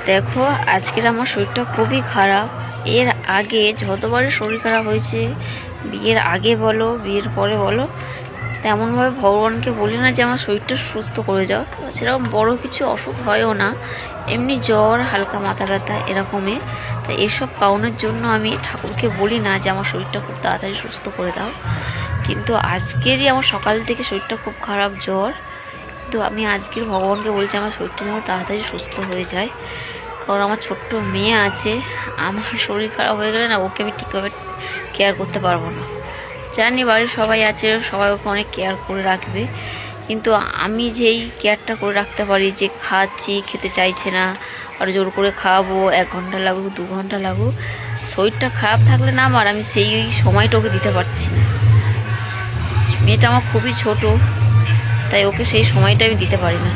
দেখো, আজকের আমার শরীরটা খুবই খারাপ। এর আগে যতবারই শরীর খারাপ হয়েছে, বিয়ের আগে বলো বিয়ের পরে বলো, তেমনভাবে ভগবানকে বলি না যে আমার শরীরটা সুস্থ করে যাও। সেরকম বড় কিছু অসুখ হয়ও না, এমনি জ্বর, হালকা মাথা ব্যথা এরকমই। তাই এসব কারণের জন্য আমি ঠাকুরকে বলি না যে আমার শরীরটা খুব তাড়াতাড়ি সুস্থ করে দাও। কিন্তু আজকেরই আমার সকাল থেকে শরীরটা খুব খারাপ, জ্বর। তো আমি আজকের ভগবানকে বলছি আমার শরীরটা যেন তাড়াতাড়ি সুস্থ হয়ে যায়। কারণ আমার ছোট্ট মেয়ে আছে, আমার শরীর খারাপ হয়ে গেলে না ওকে আমি ঠিকভাবে কেয়ার করতে পারবো না। জানি বাড়ির সবাই আছে, সবাই ওকে অনেক কেয়ার করে রাখবে, কিন্তু আমি যেই কেয়ারটা করে রাখতে পারি, যে খাচ্ছি খেতে চাইছে না, আর জোর করে খাওয়াবো, 1 ঘন্টা লাগুক 2 ঘন্টা লাগুক, শরীরটা খারাপ থাকলে না আমি সেই সময়টা ওকে দিতে পারছি না। মেয়েটা আমার খুবই ছোট, তাই ওকে সেই সময়টা আমি দিতে পারি না।